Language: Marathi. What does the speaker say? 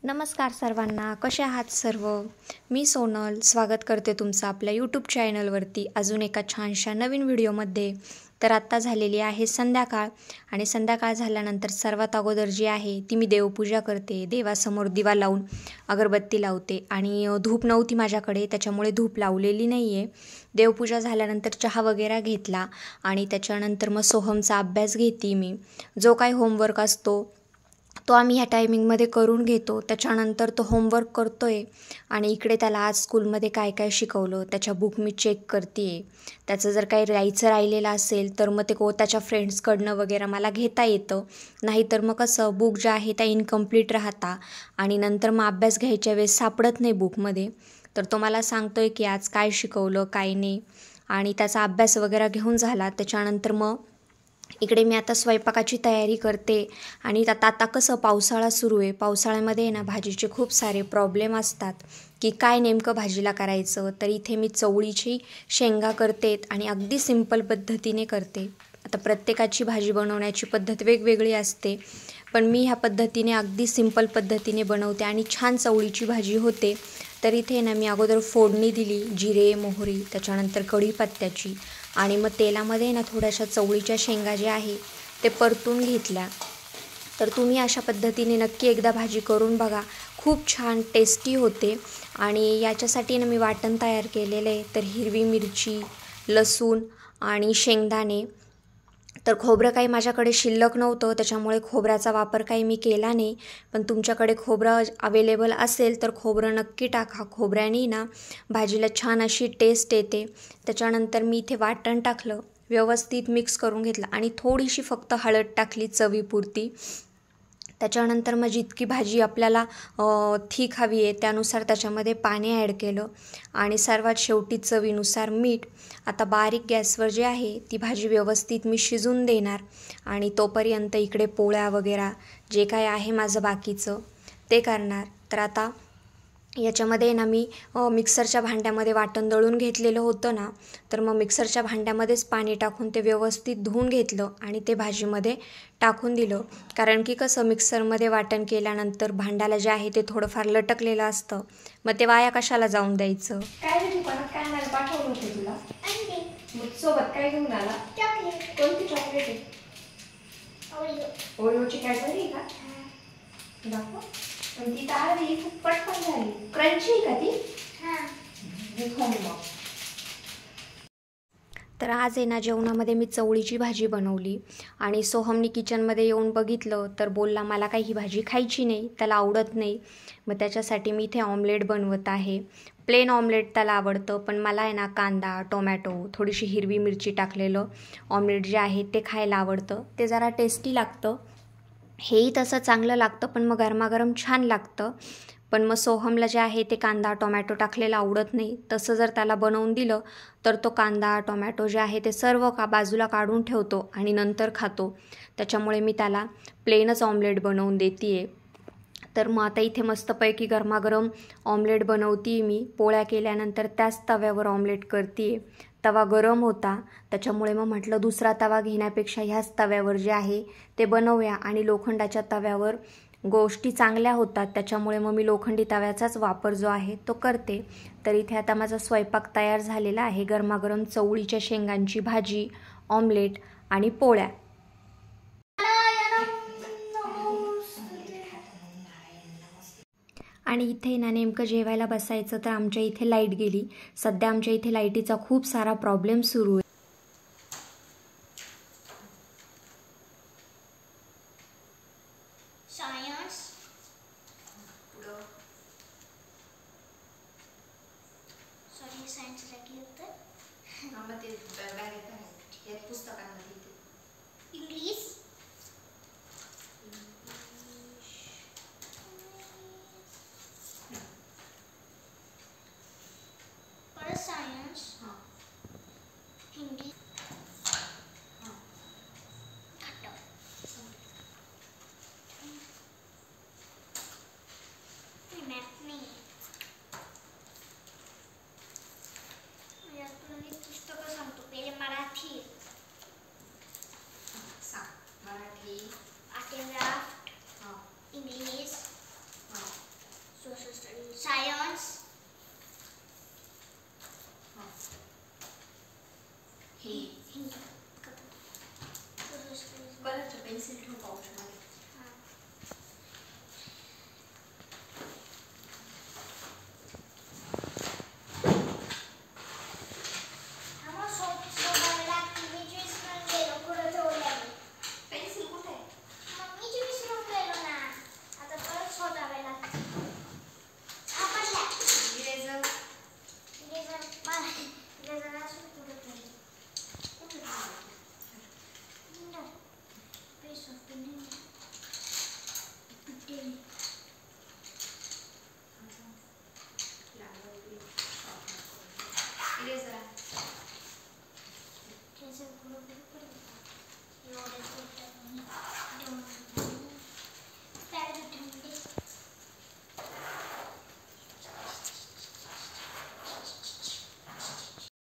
नमस्कार सर्वांना, कसे आहात सर्व? मी सोनल स्वागत करते तुमचं आपल्या यूट्यूब चॅनलवरती अजून एका छानशा नवीन व्हिडिओमध्ये. तर आत्ता झालेली आहे संध्याकाळ आणि संध्याकाळ झाल्यानंतर सर्वात अगोदर जी आहे ती मी देवपूजा करते. देवासमोर दिवा लावून अगरबत्ती लावते आणि धूप नव्हती माझ्याकडे त्याच्यामुळे धूप लावलेली नाही आहे. देवपूजा झाल्यानंतर चहा वगैरे घेतला आणि त्याच्यानंतर मग सोहमचा अभ्यास घेते मी. जो काही होमवर्क असतो तो आम्ही ह्या टायमिंगमध्ये करून घेतो. त्याच्यानंतर तो होमवर्क करतो आहे आणि इकडे त्याला आज स्कूलमध्ये काय काय शिकवलं त्याच्या बुक मी चेक करते आहे. त्याचं जर काही राहिलेलं असेल तर मग ते त्याच्या फ्रेंड्सकडनं वगैरे मला घेता येतं. नाहीतर मग कसं बुक ज्या आहे त्या इनकम्प्लीट राहता आणि नंतर मग अभ्यास घ्यायच्या वेळेस सापडत नाही बुकमध्ये. तर तो मला सांगतो आहे की आज काय शिकवलं काय नाही आणि त्याचा अभ्यास वगैरे घेऊन झाला. त्याच्यानंतर मग इकडे मी आता स्वयंपाकाची तयारी करते आणि आता कसं पावसाळा सुरू आहे. पावसाळ्यामध्ये ना भाजीचे खूप सारे प्रॉब्लेम असतात की काय नेमकं भाजीला करायचं. तर इथे मी चवळीची शेंगा करते आणि अगदी सिंपल पद्धतीने करते. आता प्रत्येकाची भाजी बनवण्याची पद्धत वेगवेगळी असते पण मी ह्या पद्धतीने अगदी सिंपल पद्धतीने बनवते आणि छान चवळीची भाजी होते. तर इथे ना मी अगोदर फोडणी दिली जिरे मोहरी त्याच्यानंतर कढीपत्त्याची आणि मग तेलामध्ये ना थोड्याशा चवळीच्या शेंगा ज्या आहे ते परतून घेतल्या. तर तुम्ही अशा पद्धतीने नक्की एकदा भाजी करून बघा, खूप छान टेस्टी होते. आणि याच्यासाठी ना मी वाटण तयार केलेलं आहे. तर हिरवी मिरची लसूण आणि शेंगदाणे. तर खोबरं काही माझ्याकडे शिल्लक नव्हतं त्याच्यामुळे खोबऱ्याचा वापर काही मी केला नाही. पण तुमच्याकडे खोबरं अवेलेबल असेल तर खोबरं नक्की टाका. खोबऱ्याने ना भाजीला छान अशी टेस्ट येते. त्याच्यानंतर मी इथे वाटण टाकलं, व्यवस्थित मिक्स करून घेतलं आणि थोडीशी फक्त हळद टाकली चवीपुरती. त्याच्यानंतर मग जितकी भाजी आपल्याला थिक हवी आहे त्यानुसार त्याच्यामध्ये पाणी ॲड केलं आणि सर्वात शेवटी चवीनुसार मीठ. आता बारीक गॅसवर जे आहे ती भाजी व्यवस्थित मी शिजून देणार आणि तोपर्यंत इकडे पोळ्या वगैरे जे काय आहे माझं बाकीचं ते करणार. तर आता याच्यामध्ये ना मी मिक्सरच्या भांड्यामध्ये वाटण दळून घेतलेलं होतं ना, तर मग मिक्सरच्या भांड्यामध्येच पाणी टाकून ते व्यवस्थित धुवून घेतलं आणि ते भाजीमध्ये टाकून दिलं. कारण की कसं मिक्सरमध्ये वाटण केल्यानंतर भांड्याला जे आहे ते थोडंफार लटकलेलं असतं, मग ते वाया कशाला जाऊन द्यायचं. काय दुकानात काय मला पाठवलं होतं तुला सोबत काय घेऊन आला? चॉकलेट. कोणती चॉकलेट आहे? ओरिओची कॅडबरी आहे का? दाखव. पण ती तारवी खूप पटकन झाली. क्रंची आहे का ती? मग तर आज आहे ना जेवणामध्ये मी चवळीची भाजी बनवली आणि सोहमनी किचनमध्ये येऊन बघितलं तर बोलला मला काही ही भाजी खायची नाही, त्याला आवडत नाही. मग त्याच्यासाठी मी इथे ऑमलेट बनवत आहे. प्लेन ऑमलेट त्याला आवडतं पण मला आहे ना कांदा टोमॅटो थोडीशी हिरवी मिरची टाकलेलं ऑमलेट जे आहे ते खायला आवडतं. ते जरा टेस्टी लागतं. हेही तसं चांगलं लागतं पण मग गरमागरम छान लागतं. पण मग सोहमला जे आहे ते कांदा टोमॅटो टाकलेलं आवडत नाही. तसं जर त्याला बनवून दिलं तर तो कांदा टोमॅटो जे आहे ते सर्व बाजूला काढून ठेवतो आणि नंतर खातो. त्याच्यामुळे मी त्याला प्लेनच ऑमलेट बनवून देते आहे. तर मग आता इथे मस्तपैकी गरमागरम ऑमलेट बनवते मी. पोळ्या केल्यानंतर त्याच तव्यावर ऑमलेट करते. तवा गरम होता त्याच्यामुळे मग म्हटलं दुसरा तवा घेण्यापेक्षा ह्याच तव्यावर जे आहे ते बनवूया आणि लोखंडाच्या तव्यावर गोष्टी चांगल्या होतात त्याच्यामुळे मग मी लोखंडी तव्याचाच वापर जो आहे तो करते. तर इथे आता माझा स्वयंपाक तयार झालेला आहे. गरमागरम चवळीच्या शेंगांची भाजी ऑमलेट आणि पोळ्या. आणि इथे ना नेमकं जेवायला बसायचं तर आमच्या इथे लाईट गेली. सध्या आमच्या इथे लाईटीचा खूप सारा प्रॉब्लेम सुरू आहे. पुस्तकांमध्ये